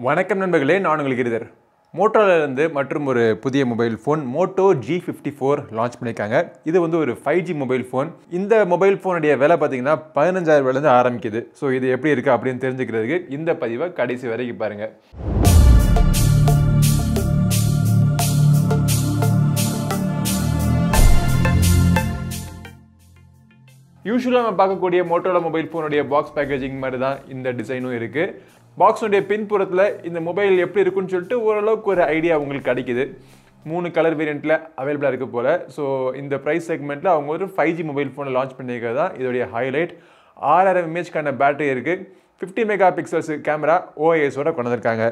வணக்கம் நண்பர்களே, நான் உங்களுக்கு கிரிதர். Motorola இருந்து மற்றும் ஒரு புதிய mobile phone Moto G54 launch பண்ணிருக்காங்க. இது வந்து ஒரு 5G மொபைல் ஃபோன். இந்த மொபைல் ஃபோனுடைய விலை பாத்தீங்கன்னா 15000 ரூபாயில இருந்து ஆரம்பிக்குது. சோ இது எப்படி இருக்கு அப்படினு தெரிஞ்சுக்கிறதுக்கு இந்த பதிவை கடைசி வரைக்கும் பாருங்க. யூசுவலா நம்ம பார்க்கக்கூடிய Motorola மொபைல் ஃபோனுடைய பாக்ஸ் பேக்கேஜிங் மாதிரி தான் இந்த டிசைனும் இருக்கு. பாக்ஸோடைய பின்புறத்தில் இந்த மொபைல் எப்படி இருக்குன்னு சொல்லிட்டு ஓரளவுக்கு ஒரு ஐடியா உங்களுக்கு கிடைக்குது. 3 கலர் வேரியண்ட்டில் அவைலபிளாக இருக்குது போல். ஸோ இந்த ப்ரைஸ் செக்மெண்ட்டில் அவங்க ஒரு 5G மொபைல் ஃபோனை லான்ச் பண்ணியிருக்கிறது தான் இதோடைய ஹைலைட். 6000 mAhக்கான பேட்டரி இருக்குது. 50 மெகா பிக்சல்ஸ் கேமரா OISோட கொண்டு வந்திருக்காங்க.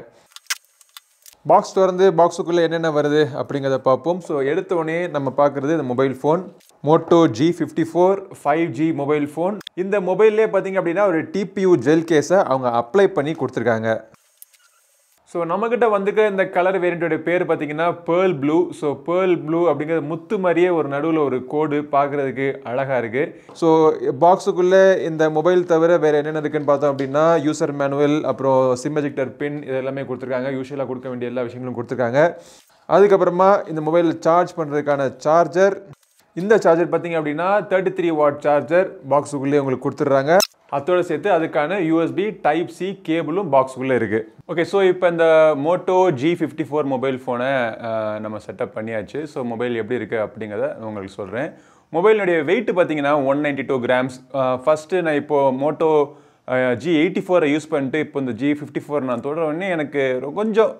பாக்ஸ் திறந்து பாக்ஸுக்குள்ளே என்னென்ன வருது அப்படிங்கிறத பார்ப்போம். ஸோ எடுத்த உடனே நம்ம பார்க்குறது இந்த mobile phone Moto G54 5G mobile phone. இந்த மொபைல்லே பார்த்தீங்க அப்படின்னா ஒரு TPU ஜெல் கேஸை அவங்க அப்ளை பண்ணி கொடுத்துருக்காங்க. ஸோ நம்மக்கிட்ட வந்துக்க இந்த கலர் வேரியண்ட்டோட பேர் பார்த்தீங்கன்னா pearl blue. So pearl blue அப்படிங்கிறது முத்து மாதிரியே ஒரு நடுவில் ஒரு கோடு பார்க்குறதுக்கு அழகாக இருக்குது. ஸோ பாக்ஸுக்குள்ளே இந்த மொபைல் தவிர வேறு என்னென்ன இருக்குன்னு பார்த்தோம் அப்படின்னா யூசர் மேனுவல், அப்புறம் சிம் எஜெக்டர் பின், இது எல்லாமே கொடுத்துருக்காங்க. யூஸ்வலாக கொடுக்க வேண்டிய எல்லா விஷயங்களும் கொடுத்துருக்காங்க. அதுக்கப்புறமா இந்த மொபைல் சார்ஜ் பண்ணுறதுக்கான சார்ஜர். இந்த சார்ஜர் பார்த்தீங்க அப்படின்னா 33 வாட் சார்ஜர் பாக்ஸுக்குள்ளே உங்களுக்கு கொடுத்துட்றாங்க. அதோடு சேர்த்து அதுக்கான USB Type-C கேபிளும் பாக்ஸுக்குள்ளே இருக்குது. ஓகே, ஸோ இப்போ இந்த Moto G54 மொபைல் ஃபோனை நம்ம செட்டப் பண்ணியாச்சு. ஸோ மொபைல் எப்படி இருக்குது அப்படிங்கிறத உங்களுக்கு சொல்கிறேன். மொபைலுடைய வெயிட் பார்த்தீங்கன்னா 192 கிராம்ஸ். ஃபஸ்ட்டு நான் இப்போது Moto G84 யூஸ் பண்ணிட்டு இப்போ இந்த G54 நான் தொடர உடனே எனக்கு கொஞ்சம்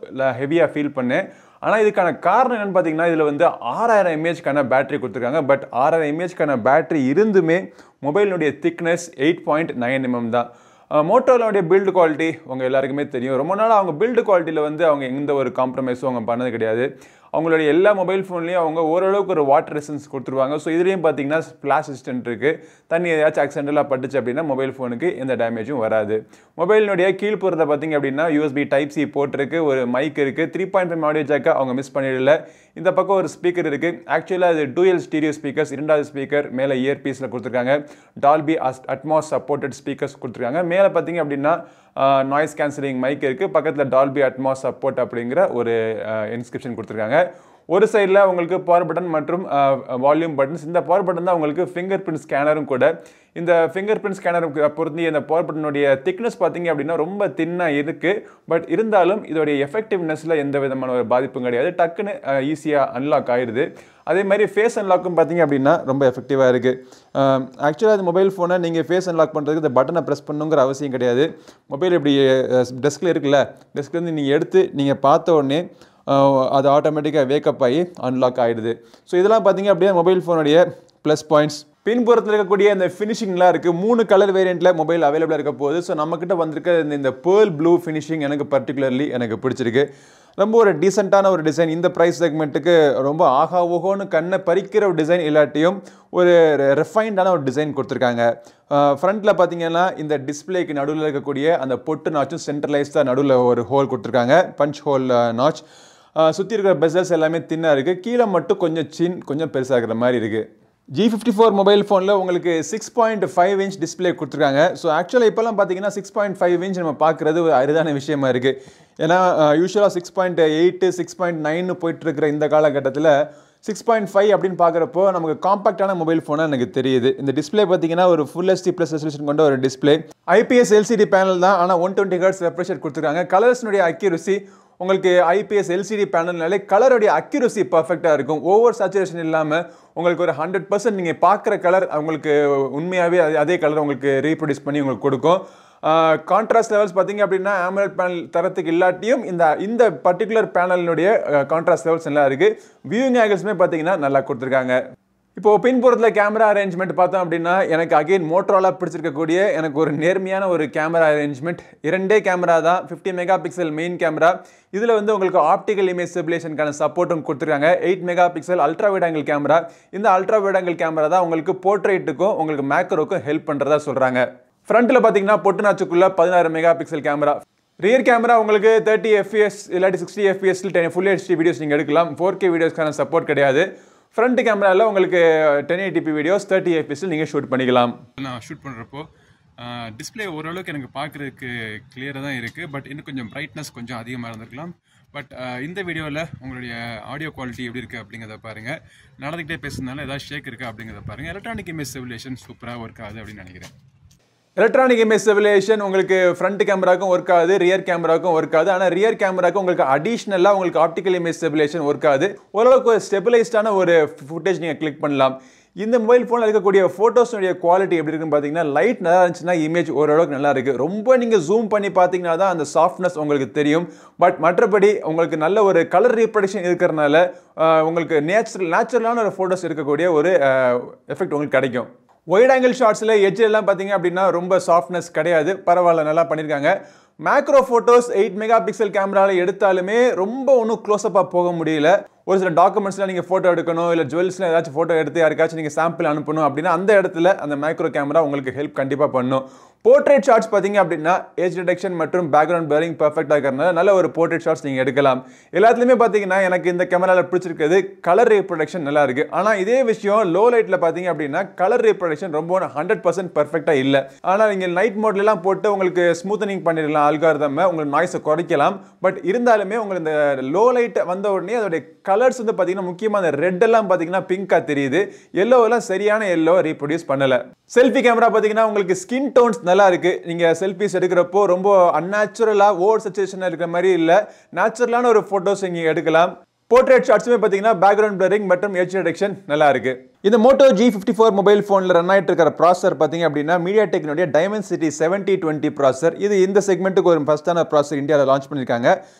ஹெவியாக ஃபீல் பண்ணேன். ஆனால் இதுக்கான காரணம் என்னென்னு பார்த்தீங்கன்னா இதில் வந்து 6000 mAhக்கான பேட்டரி கொடுத்துருக்காங்க. பட் 6000 mAhக்கான பேட்டரி இருந்துமே மொபைலினுடைய திக்னஸ் 8.9 mm தான். மோட்டோலாவுடைய பில்டு குவாலிட்டி உங்கள் எல்லாருக்குமே தெரியும். ரொம்ப நாள் அவங்க பில்டு குவாலிட்டியில் வந்து அவங்க எந்த ஒரு காம்ப்ரமைஸும் அவங்க பண்ணது கிடையாது. அவங்களுடைய எல்லா மொபைல் ஃபோன்லேயும் அவங்க ஓரளவுக்கு ஒரு வாட்டர் ரெசிஸ்டன்ஸ் கொடுத்துருவாங்க. ஸோ இதுலேயும் பார்த்தீங்கன்னா ஸ்பிளாஷ் ரெசிஸ்டன்ட் இருக்குது. தண்ணி ஏதாச்சும் ஆக்சிடென்டலாக பட்டுச்சு அப்படின்னா மொபைல் ஃபோனுக்கு எந்த டேமேஜும் வராது. மொபைலினுடைய கீழ்ப்புறத்தை பார்த்தீங்க அப்படின்னா USB Type-C போட்டிருக்கு, ஒரு மைக் இருக்குது, 3.5 ஆடியோ ஜாக்கை அவங்க மிஸ் பண்ணிடல. இந்த பக்கம் ஒரு ஸ்பீக்கர் இருக்குது. ஆக்சுவலாக அது டூயல் ஸ்டீரியோ ஸ்பீக்கர்ஸ். இரண்டாவது ஸ்பீக்கர் மேலே இயர் பீஸில் கொடுத்துருக்காங்க. டால்பி அட்மாஸ் சப்போர்ட்டட் ஸ்பீக்கர்ஸ் கொடுத்துருக்காங்க. மேலே பார்த்தீங்க அப்படின்னா நாய்ஸ் கேன்சலிங் மைக் இருக்குது. பக்கத்தில் டால்பி அட்மாஸ் சப்போர்ட் அப்படிங்கிற ஒரு இன்ஸ்கிரிப்ஷன் கொடுத்துருக்காங்க. ஒரு சைடில் உங்களுக்கு பவர் பட்டன் மற்றும் வால்யூம் பட்டன்ஸ். இந்த பவர் பட்டன் தான் உங்களுக்கு ஃபிங்கர் பிரிண்ட் ஸ்கேனரும் கூட. இந்த ஃபிங்கர் பிரிண்ட் ஸ்கேனருக்கு பொருந்தி இந்த பவர் பட்டனுடைய திக்னஸ் பார்த்தீங்க அப்படின்னா ரொம்ப தின்னாக இருக்குது. பட் இருந்தாலும் இதோடைய எஃபெக்டிவ்னஸில் எந்த விதமான ஒரு பாதிப்பும் கிடையாது. டக்குன்னு ஈஸியாக அன்லாக் ஆகிடுது. அதே மாதிரி ஃபேஸ் அன்லாக்கும் பார்த்தீங்க அப்படின்னா ரொம்ப எஃபெக்டிவாக இருக்குது. ஆக்சுவலாக அது மொபைல் ஃபோனை நீங்கள் ஃபேஸ் அன்லாக் பண்ணுறதுக்கு இந்த பட்டனை ப்ரெஸ் பண்ணுங்கிற அவசியம் கிடையாது. மொபைல் இப்படி டெஸ்கில் இருக்குல்ல, டெஸ்க்லேருந்து நீங்கள் எடுத்து நீங்கள் பார்த்த உடனே அது ஆட்டோமேட்டிக்காக வேக்கப் ஆகி அன்லாக் ஆகிடுது. ஸோ இதெல்லாம் பார்த்தீங்க அப்படியே மொபைல் ஃபோனுடைய ப்ளஸ் பாயிண்ட்ஸ். பின்புறத்தில் இருக்கக்கூடிய இந்த ஃபினிஷிங்லாம் இருக்குது. 3 கலர் வேரியண்ட்டில் மொபைல் அவைலபிளாக இருக்க போகுது. ஸோ நம்மக்கிட்ட வந்திருக்க இந்த பேர்ல் ப்ளூ ஃபினிஷிங் எனக்கு பர்டிகுலர்லி எனக்கு பிடிச்சிருக்கு. ரொம்ப ஒரு டீசெண்டான ஒரு டிசைன். இந்த ப்ரைஸ் செக்மெண்ட்டுக்கு ரொம்ப ஆகா ஓகோன்னு கண்ணை பறிக்கிற ஒரு டிசைன் இல்லாட்டியும் ஒரு ரெஃபைண்டான ஒரு டிசைன் கொடுத்துருக்காங்க. ஃப்ரண்ட்டில் பார்த்தீங்கன்னா இந்த டிஸ்பிளேக்கு நடுவில் இருக்கக்கூடிய அந்த பொட்டு நாச்சும் சென்ட்ரலைஸ்டாக நடுவில் ஒரு ஹோல் கொடுத்துருக்காங்க, பஞ்ச் ஹோல் நாச். சுற்றி இருக்கிற பெசல்ஸ் எல்லாமே தின்னாக இருக்குது. கீழே மட்டும் கொஞ்சம் பெருசாக இருக்கிற மாதிரி இருக்குது. G54 மொபைல் ஃபோனில் உங்களுக்கு 6.5 inch டிஸ்பிளே கொடுத்துருக்காங்க. ஸோ ஆக்சுவலாக இப்போலாம் பார்த்தீங்கன்னா 6.5 inch நம்ம பார்க்குறது ஒரு அரிதான விஷயமா இருக்குது. ஏன்னா யூஸ்வலாக 6.8 6.9 போயிட்டுருக்கிற இந்த காலகட்டத்தில் 6.5 அப்படின்னு பார்க்குறப்போ நமக்கு காம்பாக்டான மொபைல் ஃபோனாக எனக்கு தெரியுது. இந்த டிஸ்பிளே பார்த்தீங்கன்னா ஒரு ஃபுல் HD ப்ளஸ் ரெசல்யூஷன் கொண்ட ஒரு டிஸ்பிளே. IPS LCD பேனல் தான், ஆனால் 120 Hz ரெஃப்ரெஷ் ரேட் கொடுத்துருக்காங்க. கலர்ஸ்னுடைய அக்யூரசி உங்களுக்கு IPS LCD பேனல்னாலே கலருடைய அக்யூரசி பர்ஃபெக்டாக இருக்கும். ஓவர் சேச்சுரேஷன் இல்லாமல் உங்களுக்கு ஒரு 100% நீங்கள் பார்க்குற கலர் உங்களுக்கு உண்மையாகவே அதே கலர் உங்களுக்கு ரீப்ரொடியூஸ் பண்ணி உங்களுக்கு கொடுக்கும். கான்ட்ராஸ்ட் லெவல்ஸ் பார்த்தீங்க அப்படின்னா AMOLED பேனல் தரத்துக்கு இல்லாட்டியும் இந்த பர்டிகுலர் பேனலினுடைய கான்ட்ராஸ்ட் லெவல்ஸ் நல்லா இருக்குது. வியூயிங் ஆங்கிள்ஸுமே பார்த்தீங்கன்னா நல்லா கொடுத்துருக்காங்க. இப்போது பின்புறத்தில் கேமரா அரேஞ்ச்மெண்ட் பார்த்தோம் அப்படின்னா எனக்கு அகெயின் Motorola பிடிச்சிருக்கக்கூடிய எனக்கு ஒரு நேர்மையான ஒரு கேமரா அரேஞ்ச்மெண்ட். 2 கேமரா தான், 50 மெகா பிக்சல் மெயின் கேமரா. இதில் வந்து உங்களுக்கு ஆப்டிக்கல் இமேஜ் ஸ்டெபிலேஷனுக்கான சப்போர்ட்டும் கொடுத்துருக்காங்க. 8 mega pixel ultra wide angle camera. இந்த அல்ட்ரா வைட் ஆங்கிள் கேமரா தான் உங்களுக்கு போர்ட்ரேட்டுக்கும் உங்களுக்கு மேக்ரோக்கும் ஹெல்ப் பண்ணுறதா சொல்கிறாங்க. ஃப்ரண்ட்டில் பார்த்தீங்கன்னா பொட்டு நாச்சுக்குள்ளே 16 mega pixel camera. Rear camera உங்களுக்கு 30 fps இல்லாட்டி 60 fps ஃபுல் HD வீடியோஸ் நீங்கள் எடுக்கலாம். 4K வீடியோஸ்க்கான சப்போர்ட் கிடையாது. ஃப்ரண்ட் கேமராவில் உங்களுக்கு 1080p வீடியோஸ் 30 fps நீங்கள் ஷூட் பண்ணிக்கலாம். நான் ஷூட் பண்ணுறப்போ டிஸ்பிளே ஓரளவுக்கு எனக்கு பார்க்குறதுக்கு கிளியராக தான் இருக்குது. பட் இன்னும் கொஞ்சம் பிரைட்னஸ் கொஞ்சம் அதிகமாக இருந்திருக்கலாம். பட் இந்த வீடியோவில் உங்களுடைய ஆடியோ குவாலிட்டி எப்படி இருக்குது அப்படிங்கிறத பாருங்கள். நடந்துக்கிட்டே பேசுறதுனால ஏதாவது ஷேக் இருக்கா அப்படிங்கிறத பாருங்கள். எலக்ட்ரானிக் இமேஜ் ஸ்டெபிலைசேஷன் சூப்பராக ஒர்க் ஆகுது அப்படின்னு நினைக்கிறேன். எலக்ட்ரானிக் இமேஜ் ஸ்டெபிலைசேஷன் உங்களுக்கு ஃப்ரண்ட் கேமராக்கும் ஒர்க் ஆகுது, ரியர் கேமராக்கும் ஒர்க் ஆகுது. ஆனால் ரியர் கேமராக்கும் உங்களுக்கு அடிஷ்னலாக உங்களுக்கு ஆப்டிக்கல் இமேஜ் ஸ்டெபிலைசேஷன் ஒர்க் ஆகுது. ஓரளவுக்கு ஒரு ஸ்டெபிலைஸ்டான ஒரு ஃபுட்டேஜ் நீங்கள் கிளிக் பண்ணலாம். இந்த மொபைல் ஃபோனில் இருக்கக்கூடிய ஃபோட்டோஸுடைய குவாலிட்டி எப்படி இருக்குன்னு பார்த்தீங்கன்னா, லைட் நல்லா இருந்துச்சுன்னா இமேஜ் ஓரளவுக்கு நல்லா இருக்குது. ரொம்ப நீங்கள் ஜூம் பண்ணி பார்த்தீங்கன்னா தான் அந்த சாஃப்ட்னஸ் உங்களுக்கு தெரியும். பட் மற்றபடி உங்களுக்கு நல்ல ஒரு கலர் ரீப்ரொடக்ஷன் இருக்கிறனால உங்களுக்கு நேச்சுரலான ஒரு ஃபோட்டோஸ் இருக்கக்கூடிய ஒரு எஃபெக்ட் உங்களுக்கு கிடைக்கும். ஒயிட் ஆங்கிள் ஷாட்ஸில் எல்லாம் பார்த்தீங்க அப்படின்னா ரொம்ப சாஃப்ட்னஸ் கிடையாது, பரவாயில்ல, நல்லா பண்ணியிருக்காங்க. மேக்ரோ ஃபோட்டோஸ் 8 மெகா பிக்சல் கேமராவில் எடுத்தாலுமே ரொம்ப ஒன்றும் க்ளோஸ்அப்பாக போக முடியல. ஒரு சில டாக்குமெண்ட்ஸ்லாம் நீங்கள் ஃபோட்டோ எடுக்கணும், இல்லை ஜுவல்ஸ்லாம் ஏதாச்சும் ஃபோட்டோ எடுத்து யாருக்காச்சும் நீங்கள் சாம்பிள் அனுப்பணும் அப்படின்னா அந்த இடத்துல அந்த மைக்ரோ கேமரா உங்களுக்கு ஹெல்ப் கண்டிப்பாக பண்ணும். போர்ட்ரேட் ஷாட்ஸ் பார்த்தீங்க அப்படின்னா ஏஜ் டிடெக்ஷன் மற்றும் பேக்ரவுண்ட் பிளரிங் பர்ஃபெக்டாக இருக்கிறதுனால நல்ல ஒரு போர்ட்ரேட் ஷாட்ஸ் நீங்கள் எடுக்கலாம். எல்லாத்துலேயுமே பார்த்தீங்கன்னா எனக்கு இந்த கேமராவில் பிடிச்சிருக்கிறது கலர் ரீப்ரொடக்ஷன் நல்லா இருக்குது. ஆனால் இதே விஷயம் லோ லைட்டில் பார்த்தீங்க அப்படின்னா கலர் ரீப்ரொடக்ஷன் ரொம்ப 100% பர்ஃபெக்டாக இல்லை. ஆனால் நீங்கள் நைட் மோட்லாம் போட்டு உங்களுக்கு ஸ்மூத்தனிங் பண்ணிடலாம், அல்காரிதம் உங்களுக்கு நாய்ஸை குறைக்கலாம். பட் இருந்தாலுமே உங்களுக்கு இந்த லோ லைட் வந்த உடனே அதோடைய கலர்ஸ் வந்து பார்த்தீங்கன்னா முக்கியமாக அந்த ரெட் எல்லாம் பார்த்தீங்கன்னா பிங்காக தெரியுது, எல்லோவெல்லாம் சரியான எல்லோ ரீப்ரொடியூஸ் பண்ணலை. செல்ஃபி கேமரா பார்த்தீங்கன்னா உங்களுக்கு ஸ்கின் டோன்ஸ் நல்லா இருக்கு. நீங்க செல்ஃபிஸ் எடுக்கிறப்போ ரொம்ப அன்நேச்சுரலா ஓவர் சேச்சுரேஷனா இருக்கிற மாதிரி இல்ல, நேச்சுரலான ஒரு போட்டோஸ் நீங்க எடுக்கலாம். போர்ட்ரேட் ஷாட்ஸுமே பார்த்தீங்கன்னா பேக்ரவுண்ட் பிளரிங் மற்றும் எட்ஜ் டிடெக்ஷன் நல்லா இருக்கு. இந்த Moto G54 மொபைல் ஃபோனில் ரன் ஆகிட்டு இருக்கிற ப்ராசர் பார்த்தீங்க அப்படின்னா மீடியாடெக்னுடைய Dimensity 7020 ப்ராசர். இது இந்த செக்மெண்ட்டுக்கு ஒரு ஃபர்ஸ்டான ப்ராசர் இந்தியாவில் லான்ச் பண்ணியிருக்காங்க.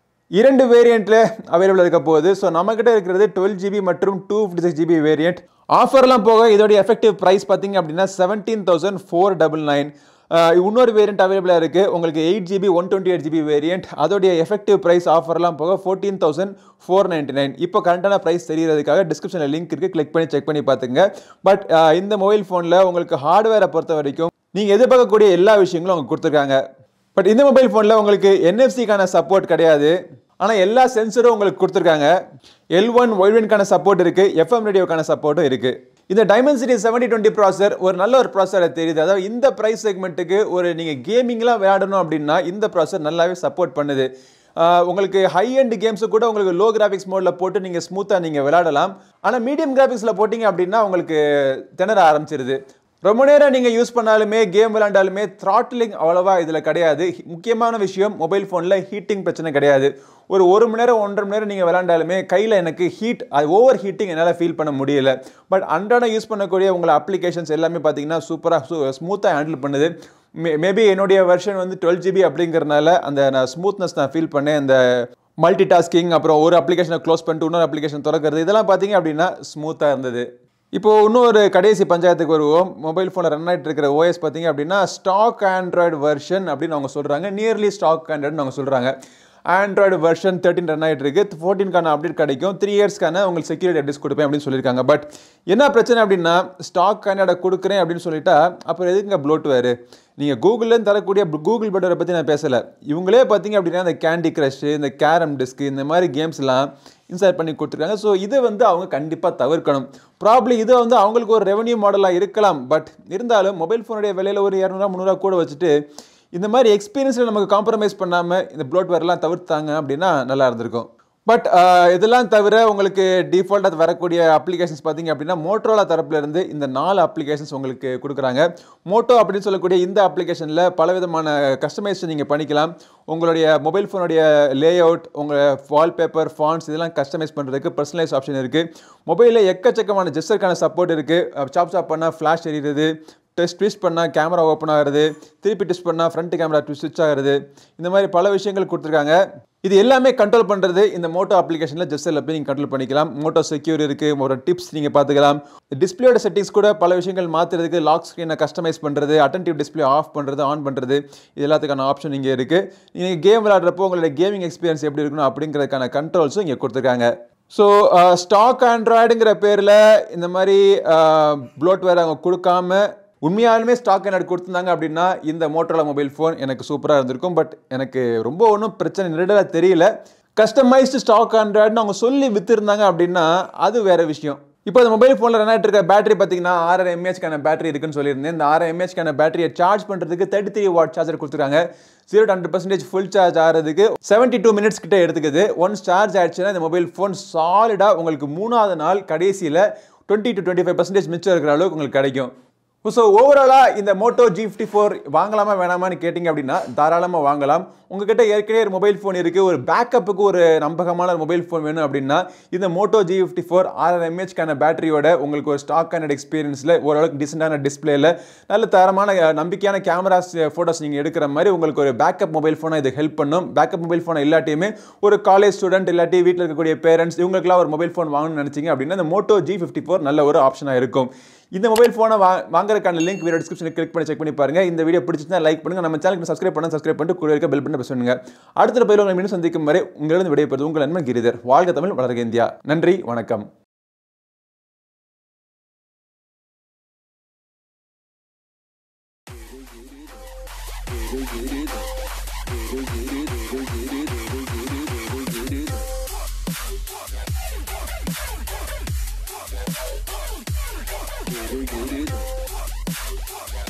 2 வேரியண்ட்டில் அவைலபிள் இருக்க போகுது. ஸோ நம்மக்கிட்ட இருக்கிறது 12GB மற்றும் 256GB வேரியண்ட். ஆஃபர்லாம் போக இதோடைய எஃபெக்டிவ் ப்ரைஸ் பார்த்தீங்க அப்படின்னா 17,499. இன்னொரு வேரியண்ட் அவைலபிளாக இருக்குது உங்களுக்கு 8GB 128GB வேரியண்ட். அதோடைய எஃபெக்டிவ் ப்ரைஸ் ஆஃபர்லாம் போக 14,499. இப்போ கரண்டான ப்ரைஸ் தெரியறதுக்காக டிஸ்கிரிப்ஷனில் லிங்க் இருக்குது, கிளிக் பண்ணி செக் பண்ணி பார்த்துங்க. பட் இந்த மொபைல் ஃபோனில் உங்களுக்கு ஹார்ட்வேரை பொறுத்த வரைக்கும் நீங்கள் எதிர்பார்க்கக்கூடிய எல்லா விஷயங்களும் அவங்க கொடுத்துருக்காங்க. பட் இந்த மொபைல் ஃபோனில் உங்களுக்கு NFC-க்கான சப்போர்ட் கிடையாது. ஆனால் எல்லா சென்சரும் உங்களுக்கு கொடுத்துருக்காங்க. L1 வைட்பேண்ட்கான சப்போர்ட் இருக்குது, FM ரேடியோக்கான சப்போர்ட்டும் இருக்குது. இந்த Dimensity 7020 ப்ராசர் ஒரு நல்ல ஒரு ப்ராசரை தெரியுது. அதாவது இந்த ப்ரைஸ் செக்மெண்ட்டுக்கு ஒரு நீங்கள் கேமிங்லாம் விளையாடணும் அப்படின்னா இந்த ப்ராசர் நல்லாவே சப்போர்ட் பண்ணுது. உங்களுக்கு ஹை எண்ட் கேம்ஸு கூட உங்களுக்கு லோ கிராஃபிக்ஸ் மோடில் போட்டு நீங்கள் ஸ்மூத்தாக நீங்கள் விளையாடலாம். ஆனால் மீடியம் கிராஃபிக்ஸில் போட்டிங்க அப்படின்னா உங்களுக்கு திணற ஆரம்பிச்சிருது. ரொம்ப நேரம் நீங்கள் யூஸ் பண்ணாலுமே கேம் விளையாண்டாலுமே த்ராட்லிங் அவ்வளோவா இதில் கிடையாது. முக்கியமான விஷயம் மொபைல் ஃபோனில் ஹீட்டிங் பிரச்சனை கிடையாது. ஒரு மணி நேரம் 1.5 மணி நேரம் நீங்கள் விளையாண்டாலுமே கையில் எனக்கு அது ஓவர் ஹீட்டிங் என்னால் ஃபீல் பண்ண முடியல. பட் அன்றாடம் யூஸ் பண்ணக்கூடிய உங்களை அப்ளிகேஷன்ஸ் எல்லாமே பார்த்தீங்கன்னா சூப்பராக ஸ்மூத்தாக ஹேண்டில் பண்ணுது. மேபி என்னுடைய வெர்ஷன் வந்து 12GB அப்படிங்கிறதுனால அந்த நான் ஸ்மூத்னஸ் நான் ஃபீல் பண்ணேன். அந்த மல்டி டாஸ்கிங், அப்புறம் ஒரு அப்ளிகேஷனை க்ளோஸ் பண்ணிட்டு இன்னொரு அப்ளிகேஷன் திறக்கிறது, இதெல்லாம் பார்த்தீங்க அப்படின்னா ஸ்மூத்தாக இருந்தது. இப்போது இன்னொரு கடைசி பஞ்சாயத்துக்கு வருவோம். மொபைல் ஃபோனில் ரன் ஆகிட்டு இருக்கிற ஓஎஸ் பார்த்தீங்க அப்படின்னா ஸ்டாக் ஆண்ட்ராய்டு வெர்ஷன் அப்படின்னு அவங்க சொல்கிறாங்க. நியர்லி ஸ்டாக் ஆண்ட்ராய்டுன்னு அவங்க சொல்கிறாங்க. ஆண்ட்ராய்டு வெர்ஷன் 13 ரன் ஆகிட்டு இருக்கு. 14க்கான அப்டேட் கிடைக்கும். 3 இயர்ஸ்க்கான உங்களுக்கு செக்யூரிட்டி அப்டேட்ஸ் கொடுப்பேன் அப்படின்னு சொல்லியிருக்காங்க. பட் என்ன பிரச்சனை அப்படின்னா ஸ்டாக் ஆண்ட்ராய்டை கொடுக்குறேன் அப்படின்னு சொல்லிட்டா அப்புறம் எதுக்குங்க ப்ளோட்வேர்? நீங்கள் கூகுள்லேருந்து தரக்கூடிய கூகுள் பட்டரை பற்றி நான் பேசலை. இவங்களே பார்த்தீங்க அப்படின்னா இந்த கேண்டி கிரஷ், இந்த கேரம் டிஸ்க், இந்த மாதிரி கேம்ஸ்லாம் இன்ஸ்டால் பண்ணி கொடுத்துருக்காங்க. ஸோ இதை வந்து அவங்க கண்டிப்பாக தவிர்க்கணும். ப்ராப்ளி இது வந்து அவங்களுக்கு ஒரு ரெவன்யூ மாடலாக இருக்கலாம். பட் இருந்தாலும் மொபைல் ஃபோனுடைய விலையில் ஒரு 200-300 கூட வச்சுட்டு இந்த மாதிரி எக்ஸ்பீரியன்ஸில் நமக்கு காம்ப்ரமைஸ் பண்ணாமல் இந்த ப்ளோட்வேர்லாம் தவிர்த்தாங்க அப்படின்னா நல்லா இருந்திருக்கும். பட் இதெல்லாம் தவிர உங்களுக்கு டிஃபால்ட்டாக வரக்கூடிய அப்ளிகேஷன்ஸ் பார்த்தீங்க அப்படின்னா மோட்டோரோலா தரப்புலேருந்து இந்த 4 அப்ளிகேஷன்ஸ் உங்களுக்கு கொடுக்குறாங்க. மோட்டோ அப்படின்னு சொல்லக்கூடிய இந்த அப்ளிகேஷனில் பலவிதமான கஸ்டமைசேஷன் நீங்கள் பண்ணிக்கலாம். உங்களுடைய மொபைல் ஃபோனுடைய லே அவுட், உங்கள் வால்பேப்பர், ஃபாண்ட்ஸ் இதெல்லாம் கஸ்டமைஸ் பண்ணுறதுக்கு பர்சனலைஸ் ஆப்ஷன் இருக்குது. மொபைலில் எக்கச்சக்கமான ஜெஸ்டருக்கான சப்போர்ட் இருக்குது. சாப் பண்ணால் ஃப்ளாஷ் எரியுது, ட்விஸ்ட் பண்ணால் கேமரா ஓப்பன் ஆகிறது, திருப்பி ட்விஸ்ட் பண்ணால் ஃப்ரண்ட் கேமரா ஸ்விட்ச் ஆகிறது, இந்த மாதிரி பல விஷயங்கள் கொடுத்துருக்காங்க. இது எல்லாமே கண்ட்ரோல் பண்ணுறது இந்த மோட்டோ அப்ளிகேஷனில் ஜெஸ்டரில் போய் நீங்கள் கண்ட்ரோல் பண்ணிக்கலாம். மோட்டோ செக்யூர் இருக்குது, ஒரு டிப்ஸ் நீங்கள் பார்த்துக்கலாம். டிஸ்பிளேயோட செட்டிங்ஸ் கூட பல விஷயங்கள் மாற்றுறதுக்கு, லாக் ஸ்க்ரீனை கஸ்டமைஸ் பண்ணுறது, அட்டென்டிவ் டிஸ்பிளே ஆஃப் பண்ணுறது, ஆன் பண்ணுறது, இது எல்லாத்துக்கான ஆப்ஷன் இங்கே இருக்குது. நீங்கள் கேம் விளையாடுறப்போ உங்களுடைய கேமிங் எக்ஸ்பீரியன்ஸ் எப்படி இருக்கணும் அப்படிங்கிறதுக்கான கண்ட்ரோல்ஸும் இங்கே கொடுத்துருக்காங்க. ஸோ ஸ்டாக் ஆண்ட்ராய்டுங்கிற பேரில் இந்த மாதிரி ப்ளோட்வேர் அவங்க கொடுக்காம உண்மையாலுமே ஸ்டாக் ஆண்ட்ராய்டு கொடுத்துருந்தாங்க அப்படின்னா இந்த மோட்டோரோலா மொபைல் ஃபோன் எனக்கு சூப்பராக இருந்திருக்கும். பட் எனக்கு ரொம்ப ஒன்றும் பிரச்சனை நெருடலாக தெரியல. கஸ்டமைஸ்டு ஸ்டாக் ஆண்ட்ராய்டுன்னு அவங்க சொல்லி விற்றுருந்தாங்க அப்படின்னா அது வேறு விஷயம். இப்போ இந்த மொபைல் ஃபோனில் ரன் ஆகிட்டு இருக்க பேட்டரி பார்த்தீங்கன்னா 6.5 mAh பேட்டரி இருக்குன்னு சொல்லியிருந்தேன். இந்த 6.5 mAh பேட்டரியை சார்ஜ் பண்ணுறதுக்கு 33 வாட் சார்ஜர் கொடுத்துருக்காங்க. 0 to 100% ஃபுல் சார்ஜ் ஆகிறதுக்கு 72 மினிட்ஸ் கிட்ட எடுத்துக்குது. ஒன்ஸ் சார்ஜ் ஆயிடுச்சுன்னா இந்த மொபைல் ஃபோன் சாலிடாக உங்களுக்கு 3வது நாள் கடைசியில் 20 to 25% மிச்சம் இருக்கிற அளவுக்கு உங்களுக்கு கிடைக்கும். ஸோ ஓவராலாக இந்த மோட்டோ G54 வாங்கலாமா வேணாமான்னு கேட்டிங்க அப்படின்னா தாராளமாக வாங்கலாம். உங்ககிட்ட ஏற்கனவே ஒரு மொபைல் ஃபோன் இருக்குது, ஒரு பேக்கப்புக்கு ஒரு நம்பகமான மொபைல் ஃபோன் வேணும் அப்படின்னா இந்த மோட்டோ G54 6.5 mAh பேட்டரியோட உங்களுக்கு ஒரு ஸ்டாக் அண்ட் எக்ஸ்பீரியன்ஸில் ஓரளவுக்கு டிசென்டான டிஸ்பிளேல நல்ல தரமான நம்பிக்கையான கேமராஸ் ஃபோட்டோஸ் நீங்கள் எடுக்கிற மாதிரி உங்களுக்கு ஒரு பேக்கப் மொபைல் ஃபோனாக இது ஹெல்ப் பண்ணும். பேக்கப் மொபைல் ஃபோனை இல்லாட்டியுமே ஒரு காலேஜ் ஸ்டூடெண்ட் இல்லாட்டி வீட்டில் இருக்கக்கூடிய பேரண்ட்ஸ் இவங்களுக்குலாம் ஒரு மொபைல் ஃபோன் வாங்கணும்னு நினச்சிங்க அப்படின்னா இந்த மோட்டோ G54 நல்ல ஒரு ஆப்ஷனாக இருக்கும். இந்த மொபைல் ஃபோனை வாங்குறதுக்கான லிங்க் வீடியோ டிஸ்கிரிப்ஷனில் கிளிக் பண்ணி செக் பண்ணி பாருங்க. இந்த வீடியோ பிடிச்சிருந்தா லைக் பண்ணுங்க, நம்ம சேனலுக்கு சப்ஸ்கிரைப் பண்ணிட்டு கூட இருக்க பெல் பட்டனை பிரஸ் பண்ணுங்க. அடுத்த பதிவில் உங்களை மீண்டும் சந்திக்கும் வரை உங்களிடம் விடைபெறுவது உங்கள் நண்பன் கிரிதர். வாழ்க தமிழ், வளர்க இந்தியா. நன்றி, வணக்கம். Giri.